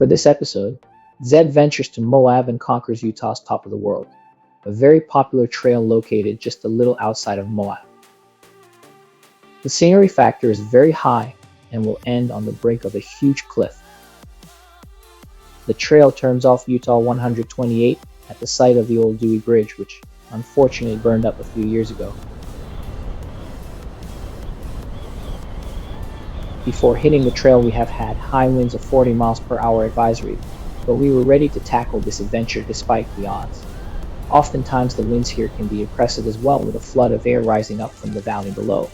For this episode, Zed ventures to Moab and conquers Utah's top of the world, a very popular trail located just a little outside of Moab. The scenery factor is very high and will end on the brink of a huge cliff. The trail turns off Utah 128 at the site of the old Dewey Bridge, which unfortunately burned up a few years ago. Before hitting the trail, we have had high winds of 40 miles per hour advisory, but we were ready to tackle this adventure despite the odds. Oftentimes the winds here can be impressive as well, with a flood of air rising up from the valley below.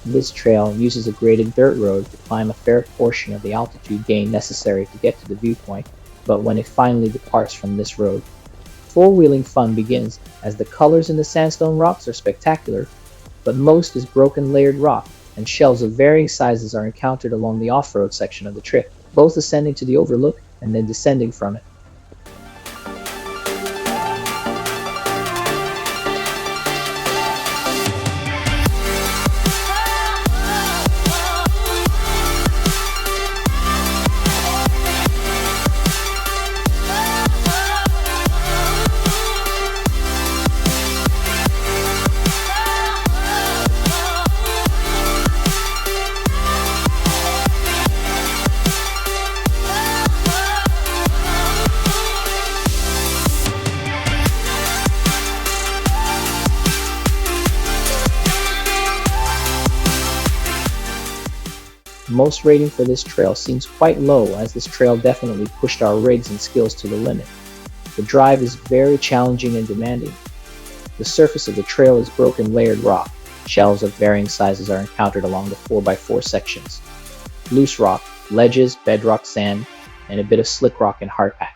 This trail uses a graded dirt road to climb a fair portion of the altitude gain necessary to get to the viewpoint, but when it finally departs from this road, four-wheeling fun begins, as the colors in the sandstone rocks are spectacular, but most is broken layered rock, and shells of varying sizes are encountered along the off-road section of the trip, both ascending to the overlook and then descending from it. Most rating for this trail seems quite low, as this trail definitely pushed our rigs and skills to the limit. The drive is very challenging and demanding. The surface of the trail is broken layered rock. Shells of varying sizes are encountered along the 4x4 sections. Loose rock, ledges, bedrock, sand, and a bit of slick rock and hardpack.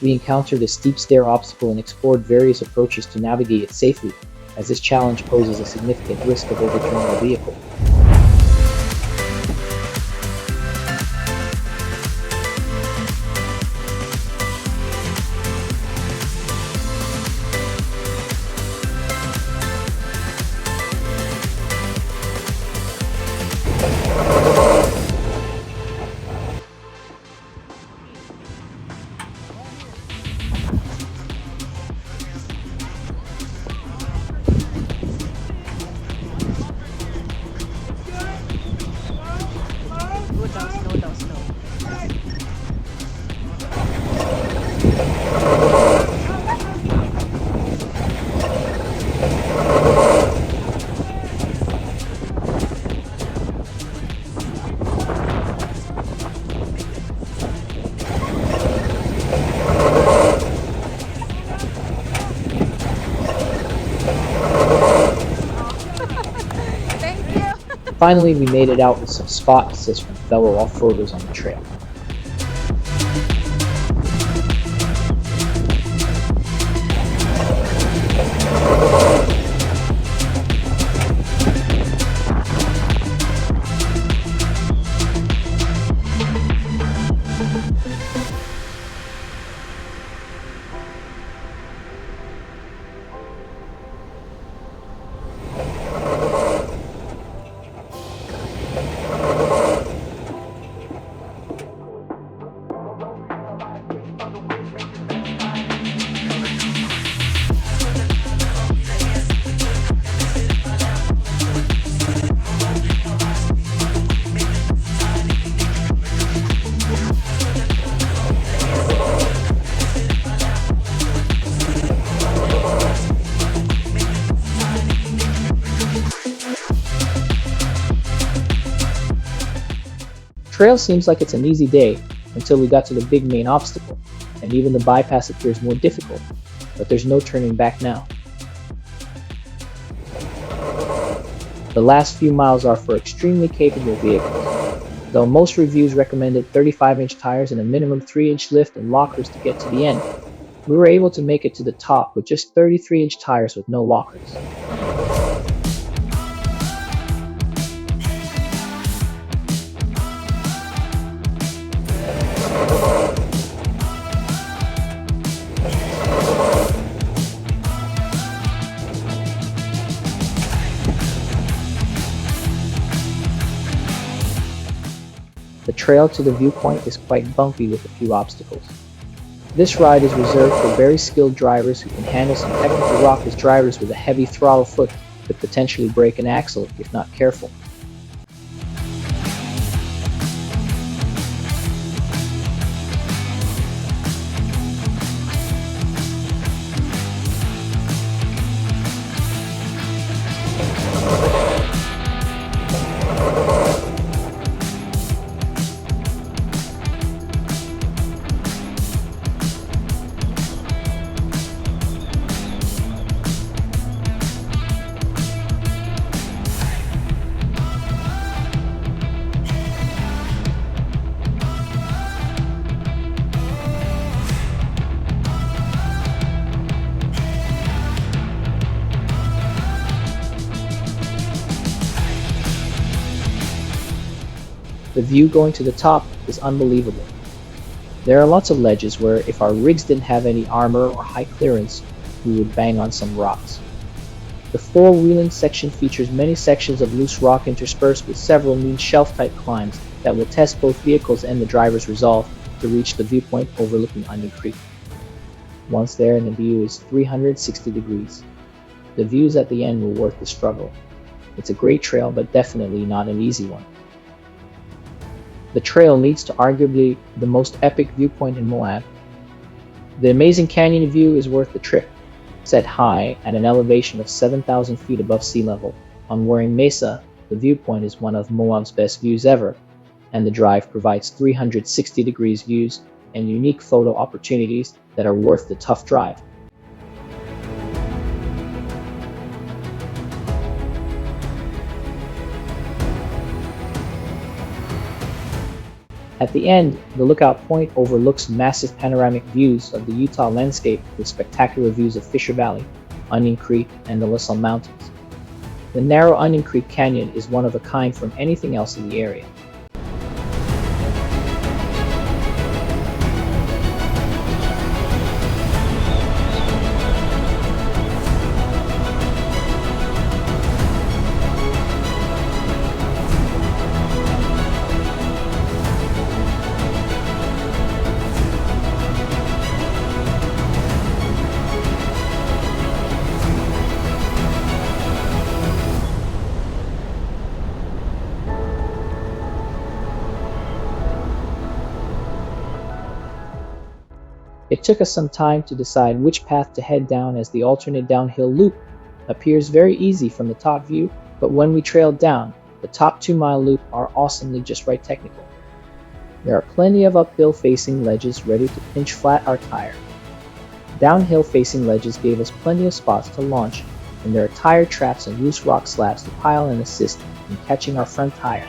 We encountered a steep stair obstacle and explored various approaches to navigate it safely, as this challenge poses a significant risk of overturning our vehicle. Finally, we made it out with some spot assist from fellow off-roaders on the trail. Trail seems like it's an easy day until we got to the big main obstacle, and even the bypass appears more difficult, but there's no turning back now. The last few miles are for extremely capable vehicles. Though most reviews recommended 35-inch tires and a minimum 3-inch lift and lockers to get to the end, we were able to make it to the top with just 33-inch tires with no lockers. The trail to the viewpoint is quite bumpy with a few obstacles. This ride is reserved for very skilled drivers who can handle some technical rock, as drivers with a heavy throttle foot could potentially break an axle if not careful. The view going to the top is unbelievable. There are lots of ledges where, if our rigs didn't have any armor or high clearance, we would bang on some rocks. The four-wheeling section features many sections of loose rock interspersed with several mean shelf-type climbs that will test both vehicles and the driver's resolve to reach the viewpoint overlooking Onion Creek. Once there, the view is 360 degrees. The views at the end were worth the struggle. It's a great trail, but definitely not an easy one. The trail leads to arguably the most epic viewpoint in Moab. The amazing canyon view is worth the trip. Set high at an elevation of 7,000 feet above sea level, on Waring Mesa, the viewpoint is one of Moab's best views ever, and the drive provides 360 degrees views and unique photo opportunities that are worth the tough drive. At the end, the lookout point overlooks massive panoramic views of the Utah landscape with spectacular views of Fisher Valley, Onion Creek, and the LaSalle Mountains. The narrow Onion Creek Canyon is one of a kind from anything else in the area. It took us some time to decide which path to head down, as the alternate downhill loop appears very easy from the top view, but when we trailed down, the top 2-mile loop are awesomely just right technical. There are plenty of uphill facing ledges ready to pinch flat our tire. Downhill facing ledges gave us plenty of spots to launch, and there are tire traps and loose rock slabs to pile and assist in catching our front tire.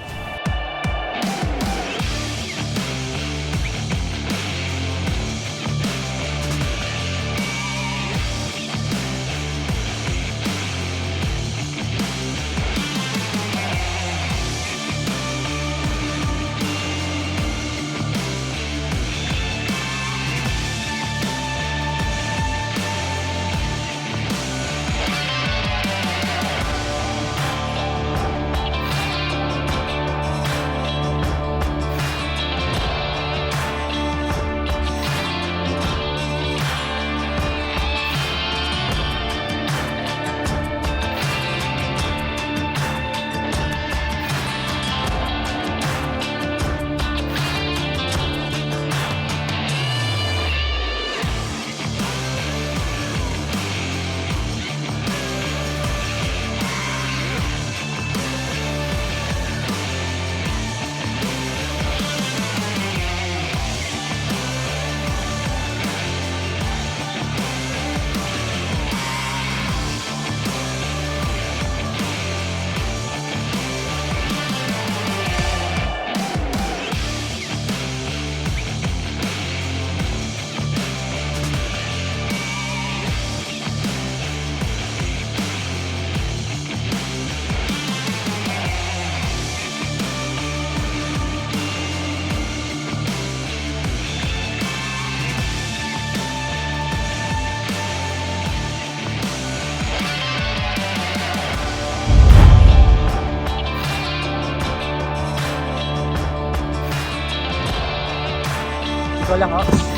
ko lang, oh.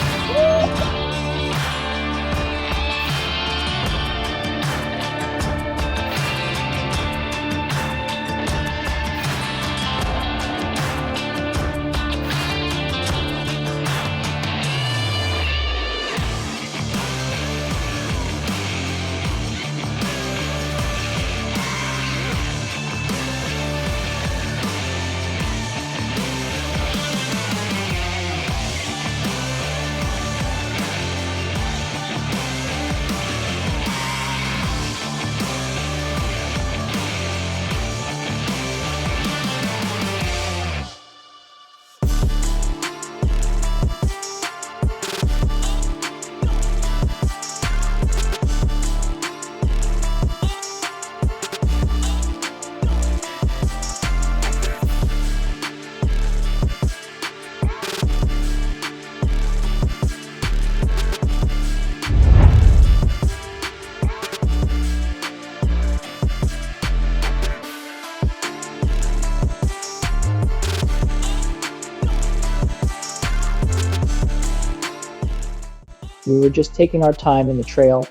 We were just taking our time in the trail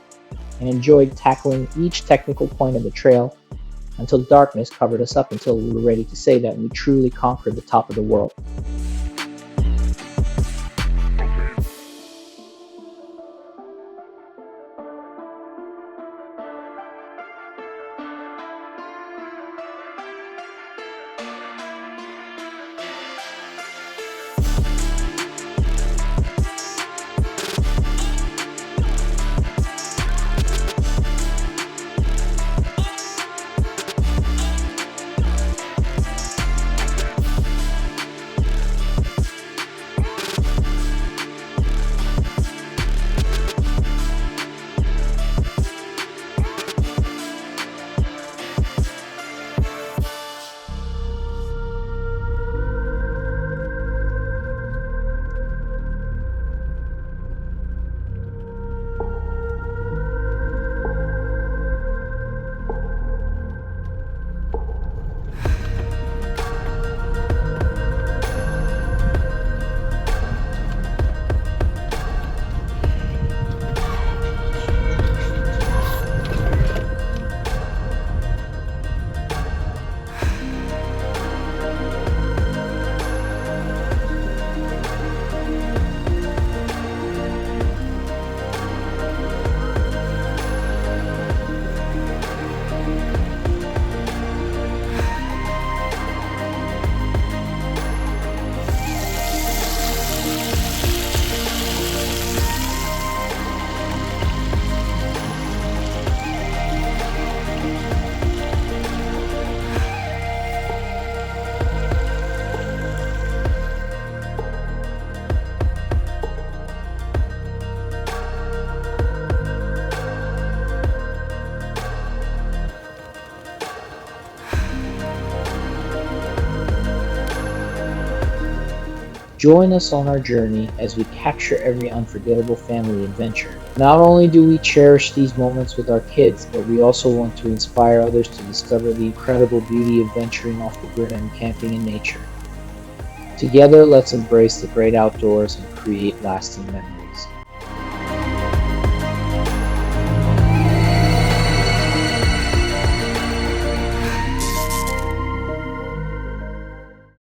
and enjoyed tackling each technical point of the trail until darkness covered us up until we were ready to say that we truly conquered the top of the world. Join us on our journey as we capture every unforgettable family adventure. Not only do we cherish these moments with our kids, but we also want to inspire others to discover the incredible beauty of venturing off the grid and camping in nature. Together, let's embrace the great outdoors and create lasting memories.